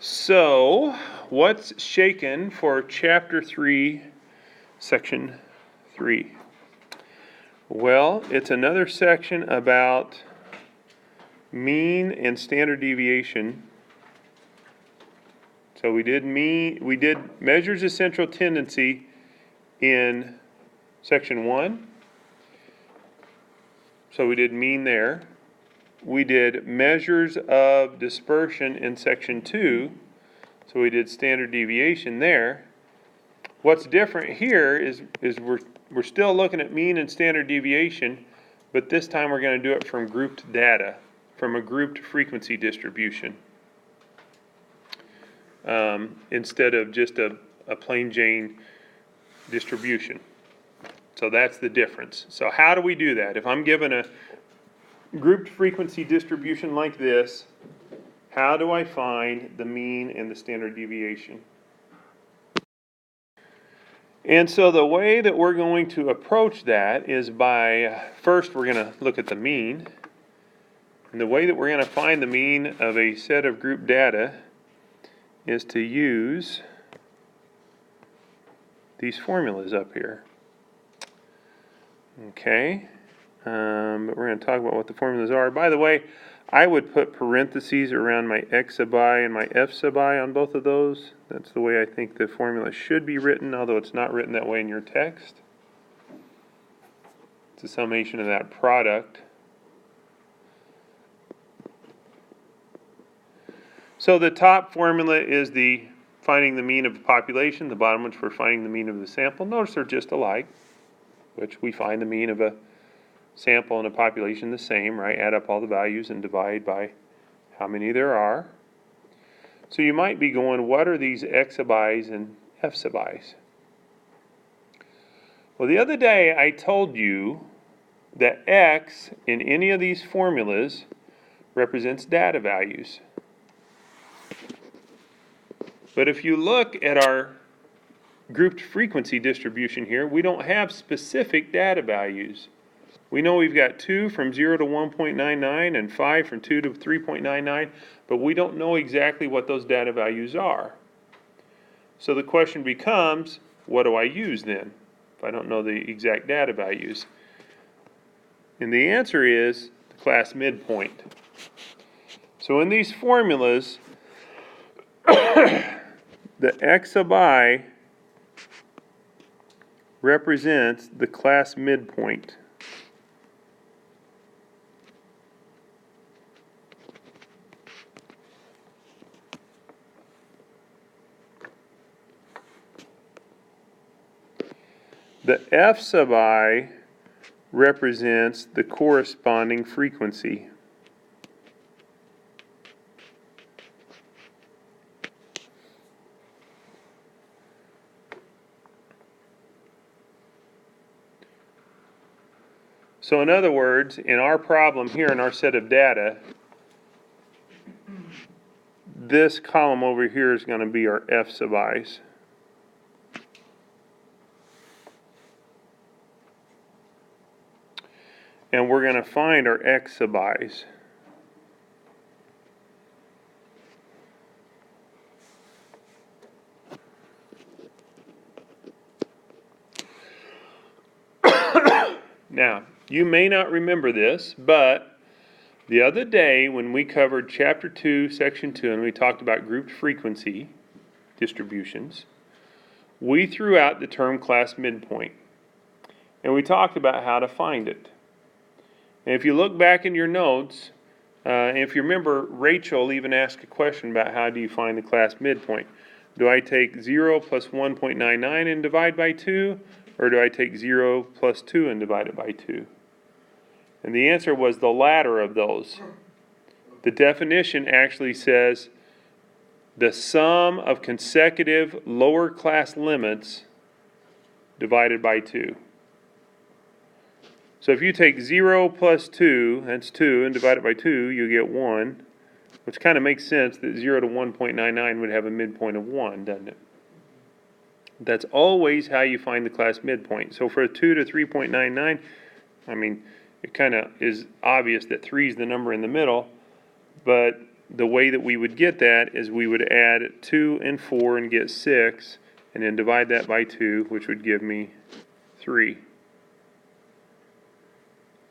So, what's shaken for Chapter 3, Section 3? Well, it's another section about mean and standard deviation. So we did measures of central tendency in Section 1. So we did mean there. We did measures of dispersion in Section 2. So we did standard deviation there. What's different here is we're still looking at mean and standard deviation, but this time we're going to do it from grouped data, from a grouped frequency distribution, instead of just a plain Jane distribution. So that's the difference. So how do we do that? If I'm given a grouped frequency distribution like this, how do I find the mean and the standard deviation? And so the way that we're going to approach that is by, first we're going to look at the mean. And the way that we're going to find the mean of a set of group data is to use these formulas up here. Okay, but we're going to talk about what the formulas are. By the way, I would put parentheses around my x sub I and my f sub I on both of those. That's the way I think the formula should be written, although it's not written that way in your text. It's a summation of that product. So the top formula is the finding the mean of the population. The bottom one's for finding the mean of the sample. Notice they're just alike, which we find the mean of a sample and a population the same, right? Add up all the values and divide by how many there are. So you might be going, what are these x sub i's and f sub i's? Well, the other day I told you that x in any of these formulas represents data values. But if you look at our grouped frequency distribution here, we don't have specific data values. We know we've got 2 from 0 to 1.99 and 5 from 2 to 3.99, but we don't know exactly what those data values are. So the question becomes, what do I use then, if I don't know the exact data values? And the answer is the class midpoint. So in these formulas, the x sub I represents the class midpoint. The f sub I represents the corresponding frequency. So in other words, in our problem here in our set of data, this column over here is going to be our f sub i's. And we're going to find our x sub i's. Now, you may not remember this, but the other day when we covered Chapter 2, Section 2, and we talked about grouped frequency distributions, we threw out the term class midpoint. And we talked about how to find it. And if you look back in your notes, and if you remember, Rachel even asked a question about how do you find the class midpoint. Do I take 0 plus 1.99 and divide by 2? Or do I take 0 plus 2 and divide it by 2? And the answer was the latter of those. The definition actually says the sum of consecutive lower class limits divided by 2. So if you take 0 plus 2, that's 2, and divide it by 2, you get 1, which kind of makes sense that 0 to 1.99 would have a midpoint of 1, doesn't it? That's always how you find the class midpoint. So for a 2 to 3.99, I mean, it kind of is obvious that 3 is the number in the middle, but the way that we would get that is we would add 2 and 4 and get 6, and then divide that by 2, which would give me 3.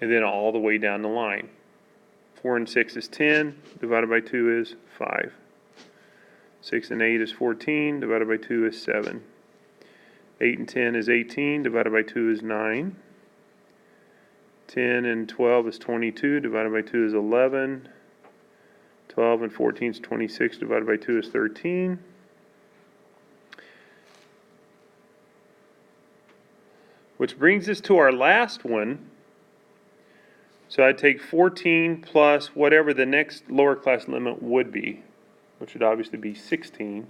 And then all the way down the line. 4 and 6 is 10, divided by 2 is 5. 6 and 8 is 14, divided by 2 is 7. 8 and 10 is 18, divided by 2 is 9. 10 and 12 is 22, divided by 2 is 11. 12 and 14 is 26, divided by 2 is 13. Which brings us to our last one. So I'd take 14 plus whatever the next lower class limit would be, which would obviously be 16.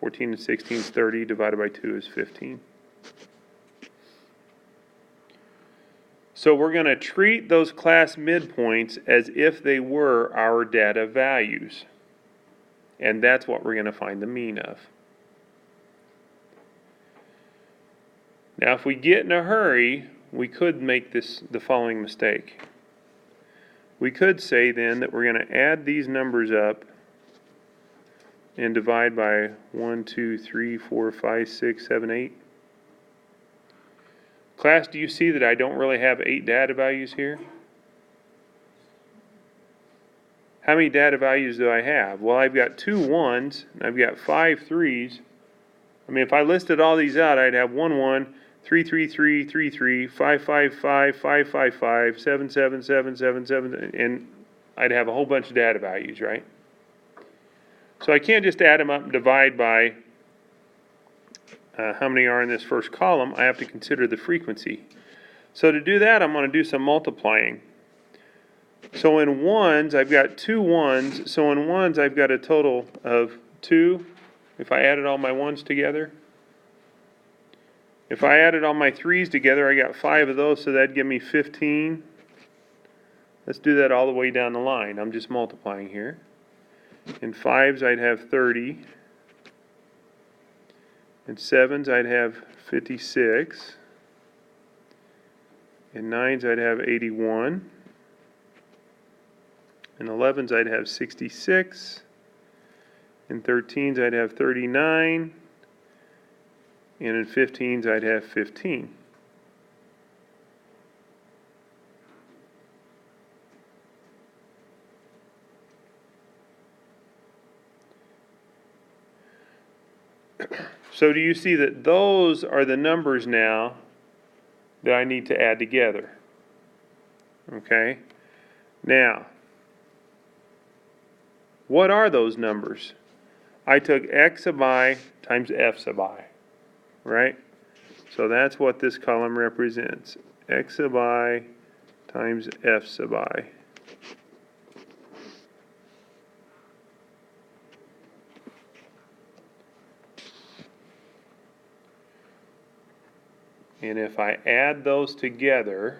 14 and 16 is 30, divided by 2 is 15. So we're going to treat those class midpoints as if they were our data values. And that's what we're going to find the mean of. Now if we get in a hurry, we could make the following mistake. We could say then that we're going to add these numbers up and divide by 1, 2, 3, 4, 5, 6, 7, 8. Class, do you see that I don't really have 8 data values here? How many data values do I have? Well, I've got 2 1s, and I've got 5 3s. I mean, if I listed all these out, I'd have 1 1, 3 3 3 3 3, 5 5 5 5 5 5, 7 7 7 7 7, and I'd have a whole bunch of data values, right? So I can't just add them up and divide by how many are in this first column. I have to consider the frequency. So to do that, I'm going to do some multiplying. So in ones, I've got 2 1s. So in ones, I've got a total of 2. If I added all my 1s together. If I added all my 3s together, I got 5 of those, so that'd give me 15. Let's do that all the way down the line. I'm just multiplying here. In 5s, I'd have 30. In 7s, I'd have 56. In 9s, I'd have 81. In 11s, I'd have 66. In 13s, I'd have 39. And in 15s, I'd have 15. So do you see that those are the numbers now that I need to add together? Okay. Now, what are those numbers? I took x sub I times f sub I, right? So that's what this column represents. X sub I times f sub I. And if I add those together,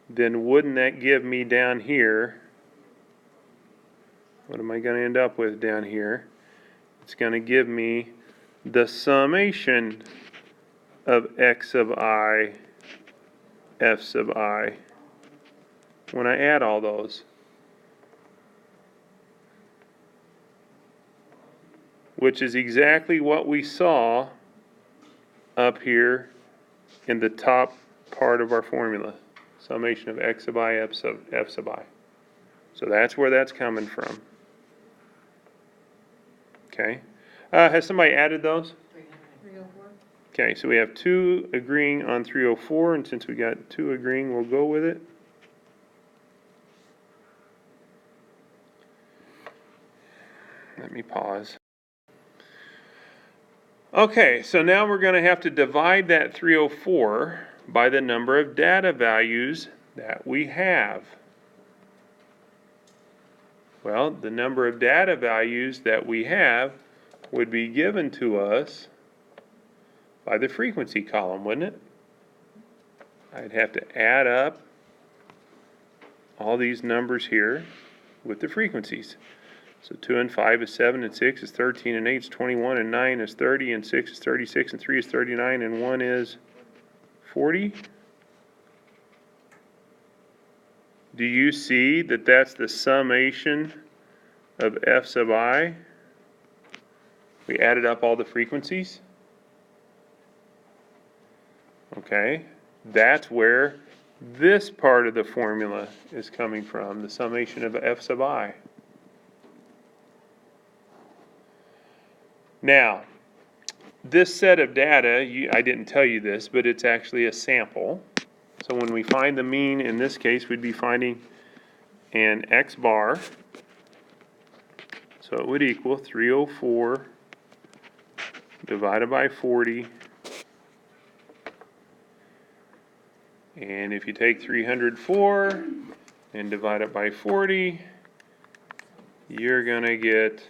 then wouldn't that give me down here, what am I going to end up with down here? It's going to give me the summation of x sub I, f sub I, when I add all those. Which is exactly what we saw up here in the top part of our formula. Summation of x sub I, f sub I. So that's where that's coming from. Okay. Has somebody added those? 304. Okay, so we have 2 agreeing on 304, and since we got 2 agreeing, we'll go with it. Let me pause. Okay, so now we're going to have to divide that 304 by the number of data values that we have. Well, the number of data values that we have would be given to us by the frequency column, wouldn't it? I'd have to add up all these numbers here with the frequencies. So 2 and 5 is 7, and 6 is 13, and 8 is 21, and 9 is 30, and 6 is 36, and 3 is 39, and 1 is 40. do you see that that's the summation of f sub I? We added up all the frequencies. Okay, that's where this part of the formula is coming from, the summation of f sub I. Now, this set of data, I didn't tell you this, but it's actually a sample. So when we find the mean, in this case, we'd be finding an x bar. So it would equal 304 divided by 40. And if you take 304 and divide it by 40, you're going to get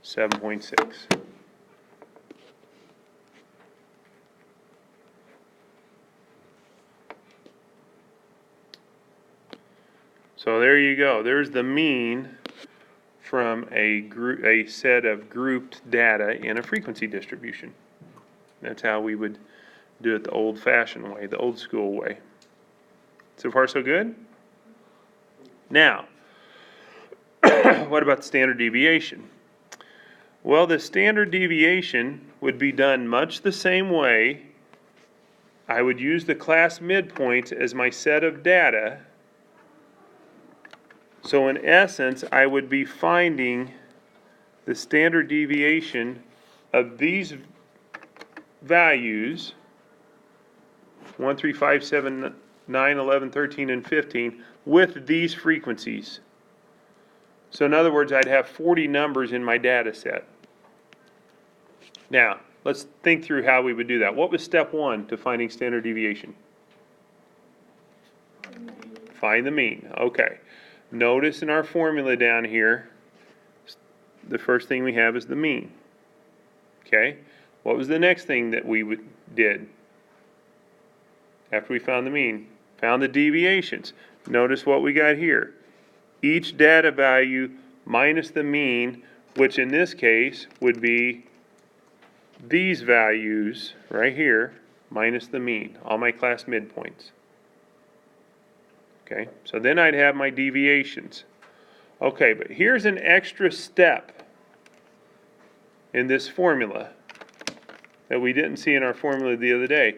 7.6. So there you go. There's the mean from a set of grouped data in a frequency distribution. That's how we would do it the old-fashioned way, the old-school way. So far, so good? Now, what about the standard deviation? Well, the standard deviation would be done much the same way. I would use the class midpoints as my set of data. So in essence, I would be finding the standard deviation of these values, 1, 3, 5, 7, 9, 11, 13, and 15, with these frequencies. So in other words, I'd have 40 numbers in my data set. Now, let's think through how we would do that. What was step 1 to finding standard deviation? Find the mean. Okay. Notice in our formula down here, the first thing we have is the mean. Okay? What was the next thing that we did after we found the mean? Found the deviations. Notice what we got here. Each data value minus the mean, which in this case would be these values right here, minus the mean, all my class midpoints. Okay, so then I'd have my deviations. Okay, but here's an extra step in this formula that we didn't see in our formula the other day.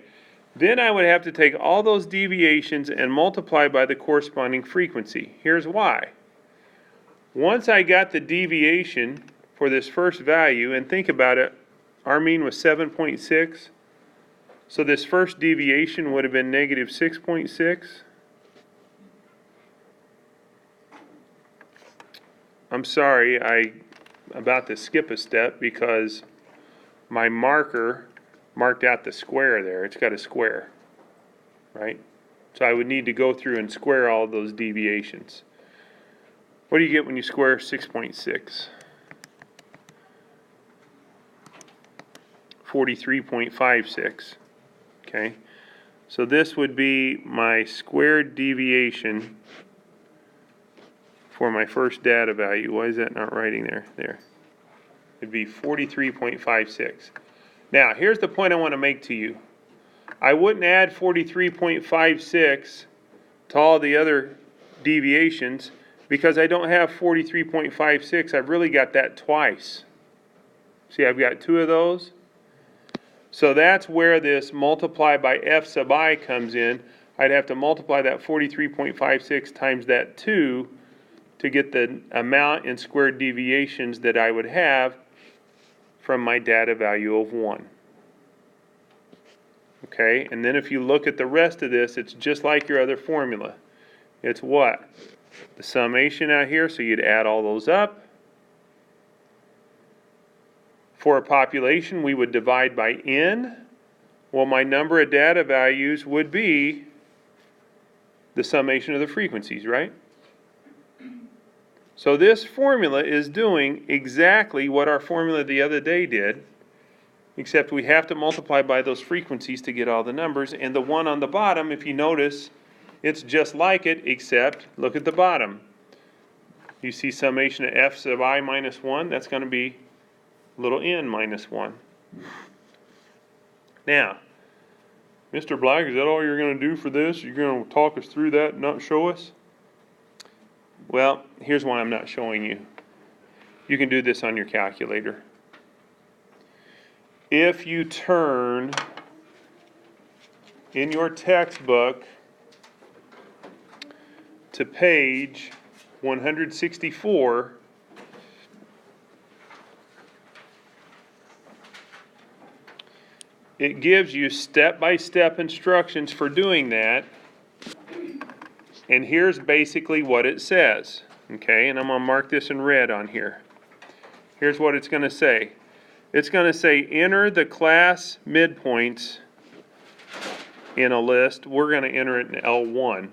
Then I would have to take all those deviations and multiply by the corresponding frequency. Here's why. Once I got the deviation for this first value, and think about it, our mean was 7.6. So this first deviation would have been negative 6.6. I'm sorry, I'm about to skip a step because my marker marked out the square there. It's got a square, right? So I would need to go through and square all of those deviations. What do you get when you square 6.6? 43.56. Okay, so this would be my squared deviation for my first data value. Why is that not writing there? There. It'd be 43.56. Now, here's the point I want to make to you. I wouldn't add 43.56 to all the other deviations because I don't have 43.56. I've really got that twice. See, I've got 2 of those. So that's where this multiply by f sub I comes in. I'd have to multiply that 43.56 times that 2 to get the amount in squared deviations that I would have from my data value of 1. Okay, and then if you look at the rest of this, it's just like your other formula. It's what? The summation out here, so you'd add all those up. For a population, we would divide by n. Well, my number of data values would be the summation of the frequencies, right? So this formula is doing exactly what our formula the other day did, except we have to multiply by those frequencies to get all the numbers. And the one on the bottom, if you notice, it's just like it, except look at the bottom. You see summation of f sub I minus 1, that's going to be little n minus 1. Now, Mr. Black, is that all you're going to do for this? You're going to talk us through that and not show us? Well, here's why I'm not showing you. You can do this on your calculator. If you turn in your textbook to page 164, it gives you step-by-step instructions for doing that. And here's basically what it says. Okay, and I'm going to mark this in red on here. Here's what it's going to say. It's going to say enter the class midpoints in a list. We're going to enter it in L1.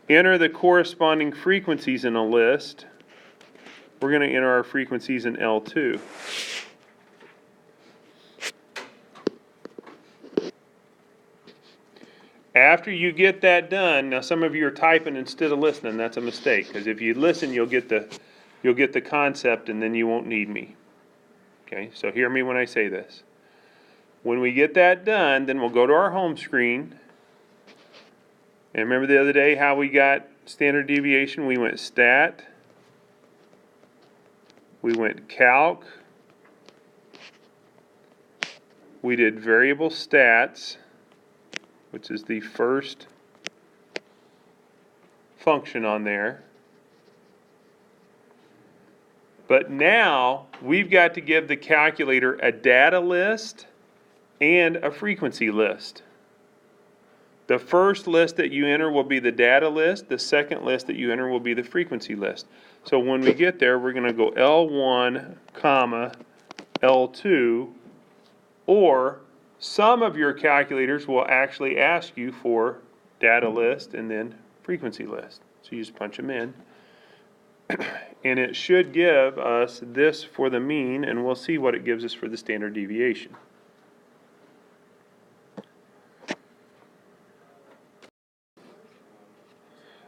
Enter the corresponding frequencies in a list. We're going to enter our frequencies in L2. After you get that done, now some of you are typing instead of listening. That's a mistake, because if you listen, you'll get the concept, and then you won't need me. Okay, so hear me when I say this. When we get that done, then we'll go to our home screen. And remember the other day how we got standard deviation? We went stat. We went calc. We did variable stats, which is the first function on there. But now we've got to give the calculator a data list and a frequency list. The first list that you enter will be the data list. The second list that you enter will be the frequency list. So when we get there, we're going to go L1, comma, L2, or some of your calculators will actually ask you for data list and then frequency list. So you just punch them in. And it should give us this for the mean, and we'll see what it gives us for the standard deviation.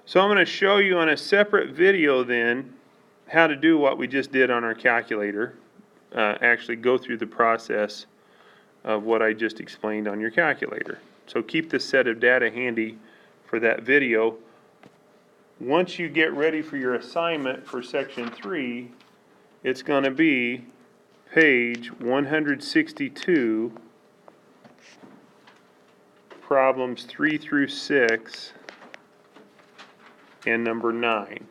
So I'm going to show you on a separate video then how to do what we just did on our calculator. Actually go through the process of what I just explained on your calculator. So keep this set of data handy for that video. Once you get ready for your assignment for section 3, it's going to be page 162, problems 3 through 6, and number 9.